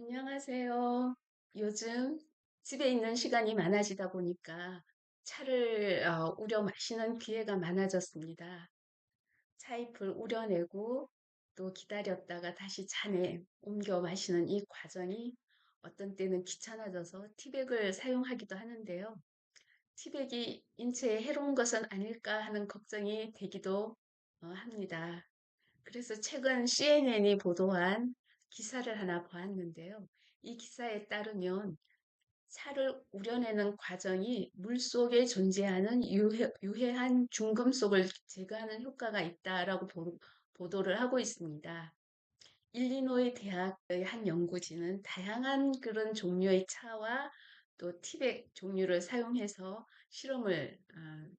안녕하세요. 요즘 집에 있는 시간이 많아지다 보니까 차를 우려 마시는 기회가 많아졌습니다. 차잎을 우려내고 또 기다렸다가 다시 잔에 옮겨 마시는 이 과정이 어떤 때는 귀찮아져서 티백을 사용하기도 하는데요. 티백이 인체에 해로운 것은 아닐까 하는 걱정이 되기도 합니다. 그래서 최근 CNN이 보도한 기사를 하나 보았는데요. 이 기사에 따르면 차를 우려내는 과정이 물속에 존재하는 유해한 중금속을 제거하는 효과가 있다라고 보도를 하고 있습니다. 일리노이 대학의 한 연구진은 다양한 그런 종류의 차와 또 티백 종류를 사용해서 실험을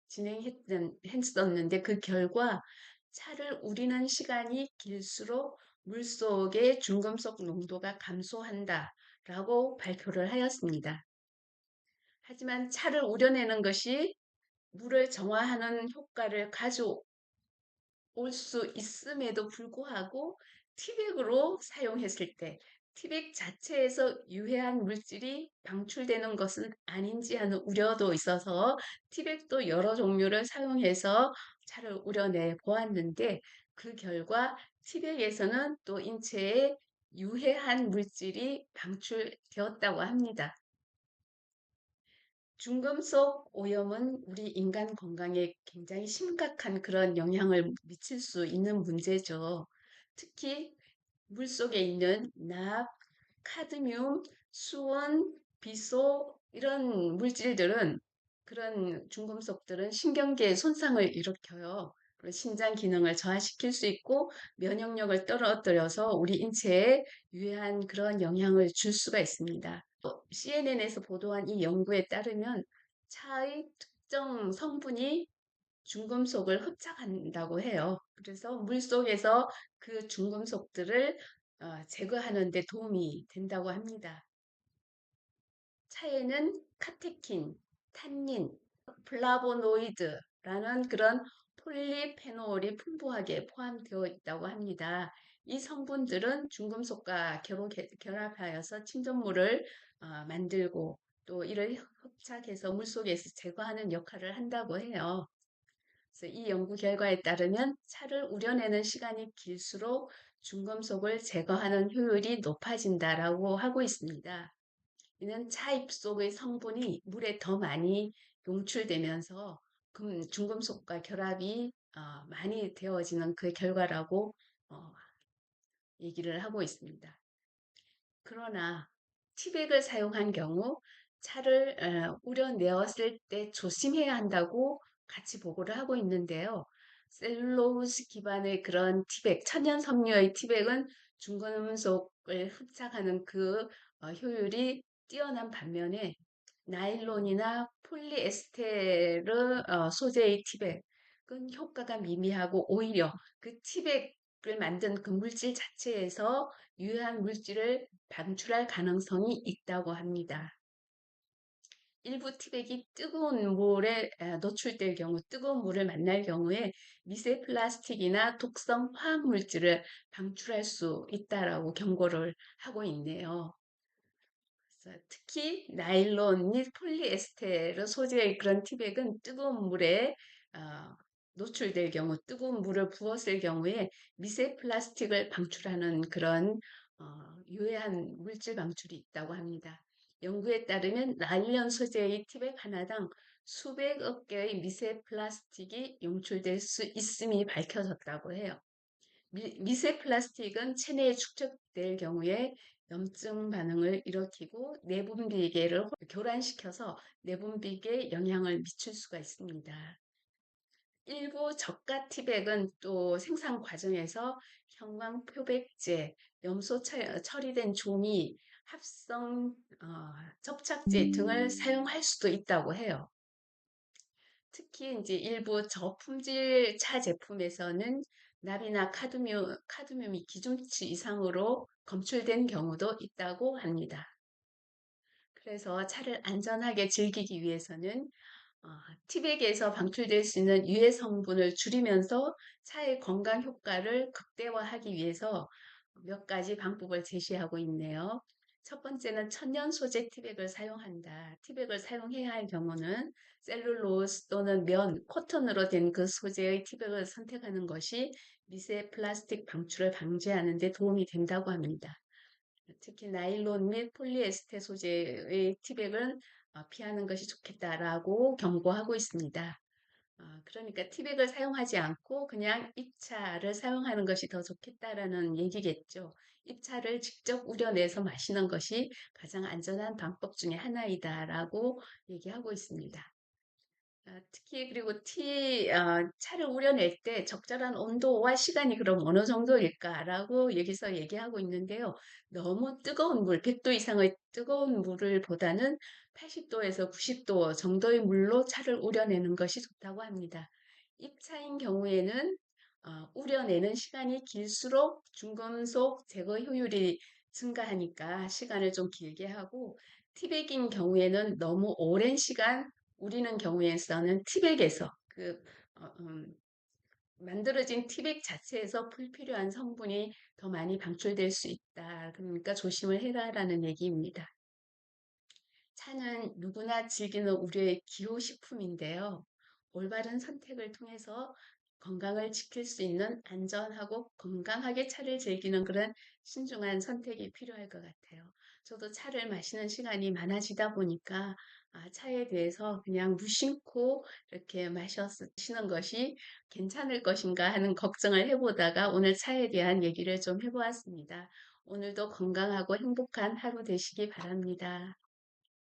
진행했었는데 그 결과 차를 우리는 시간이 길수록 물속의 중금속 농도가 감소한다라고 발표를 하였습니다. 하지만 차를 우려내는 것이 물을 정화하는 효과를 가져올 수 있음에도 불구하고 티백으로 사용했을 때 티백 자체에서 유해한 물질이 방출되는 것은 아닌지 하는 우려도 있어서 티백도 여러 종류를 사용해서 차를 우려내 보았는데 그 결과 티백에서는 또 인체에 유해한 물질이 방출되었다고 합니다. 중금속 오염은 우리 인간 건강에 굉장히 심각한 그런 영향을 미칠 수 있는 문제죠. 특히 물속에 있는 납, 카드뮴, 수은, 비소 이런 물질들은 그런 중금속들은 신경계에 손상을 일으켜요. 그리고 신장 기능을 저하시킬 수 있고 면역력을 떨어뜨려서 우리 인체에 유해한 그런 영향을 줄 수가 있습니다. CNN에서 보도한 이 연구에 따르면 차의 특정 성분이 중금속을 흡착한다고 해요. 그래서 물속에서 그 중금속들을 제거하는 데 도움이 된다고 합니다. 차에는 카테킨, 탄닌, 플라보노이드라는 그런 폴리페놀이 풍부하게 포함되어 있다고 합니다. 이 성분들은 중금속과 결합하여서 침전물을 만들고 또 이를 흡착해서 물속에서 제거하는 역할을 한다고 해요. 그래서 이 연구 결과에 따르면 차를 우려내는 시간이 길수록 중금속을 제거하는 효율이 높아진다라고 하고 있습니다. 이는 차잎 속의 성분이 물에 더 많이 용출되면서 중금속과 결합이 많이 되어지는 그 결과라고 어, 얘기를 하고 있습니다. 그러나 티백을 사용한 경우 차를 우려내었을 때 조심해야 한다고 같이 보고를 하고 있는데요. 셀룰로스 기반의 그런 티백, 천연 섬유의 티백은 중금속을 흡착하는 그 효율이 뛰어난 반면에 나일론이나 폴리에스테르 소재의 티백은 효과가 미미하고 오히려 그 티백을 만든 그 물질 자체에서 유해한 물질을 방출할 가능성이 있다고 합니다. 일부 티백이 뜨거운 물에 노출될 경우, 뜨거운 물을 만날 경우에 미세 플라스틱이나 독성 화학 물질을 방출할 수 있다라고 경고를 하고 있네요. 특히 나일론 및 폴리에스테르 소재의 그런 티백은 뜨거운 물에 노출될 경우, 뜨거운 물을 부었을 경우에 미세 플라스틱을 방출하는 그런 유해한 물질 방출이 있다고 합니다. 연구에 따르면 나일론 소재의 티백 하나당 수백억 개의 미세 플라스틱이 용출될 수 있음이 밝혀졌다고 해요. 미세 플라스틱은 체내에 축적될 경우에 염증 반응을 일으키고 내분비계를 교란시켜서 내분비계에 영향을 미칠 수가 있습니다. 일부 저가 티백은 또 생산 과정에서 형광표백제, 염소 처리된 종이, 합성 접착제 등을 사용할 수도 있다고 해요. 특히 이제 일부 저품질 차 제품에서는 납이나 카드뮴이 기준치 이상으로 검출된 경우도 있다고 합니다. 그래서 차를 안전하게 즐기기 위해서는 티백에서 방출될 수 있는 유해 성분을 줄이면서 차의 건강 효과를 극대화하기 위해서 몇 가지 방법을 제시하고 있네요. 첫 번째는 천연 소재 티백을 사용한다. 티백을 사용해야 할 경우는 셀룰로스 또는 면, 코튼으로 된 그 소재의 티백을 선택하는 것이 미세 플라스틱 방출을 방지하는 데 도움이 된다고 합니다. 특히 나일론 및 폴리에스테 소재의 티백은 피하는 것이 좋겠다라고 경고하고 있습니다. 그러니까 티백을 사용하지 않고 그냥 입차를 사용하는 것이 더 좋겠다라는 얘기겠죠. 입차를 직접 우려내서 마시는 것이 가장 안전한 방법 중에 하나이다라고 얘기하고 있습니다. 특히 그리고 차를 우려낼 때 적절한 온도와 시간이 그럼 어느 정도일까라고 여기서 얘기하고 있는데요. 너무 뜨거운 물, 100도 이상의 뜨거운 물을 보다는 80도에서 90도 정도의 물로 차를 우려내는 것이 좋다고 합니다. 입차인 경우에는 우려내는 시간이 길수록 중금속 제거 효율이 증가하니까 시간을 좀 길게 하고 티백인 경우에는 너무 오랜 시간 우리는 경우에서는 티백에서 어, 음, 만들어진 티백 자체에서 불필요한 성분이 더 많이 방출될 수 있다. 그러니까 조심을 해라라는 얘기입니다. 차는 누구나 즐기는 우리의 기호식품인데요. 올바른 선택을 통해서 건강을 지킬 수 있는 안전하고 건강하게 차를 즐기는 그런 신중한 선택이 필요할 것 같아요. 저도 차를 마시는 시간이 많아지다 보니까 차에 대해서 그냥 무심코 이렇게 마시는 것이 괜찮을 것인가 하는 걱정을 해보다가 오늘 차에 대한 얘기를 좀 해보았습니다. 오늘도 건강하고 행복한 하루 되시기 바랍니다.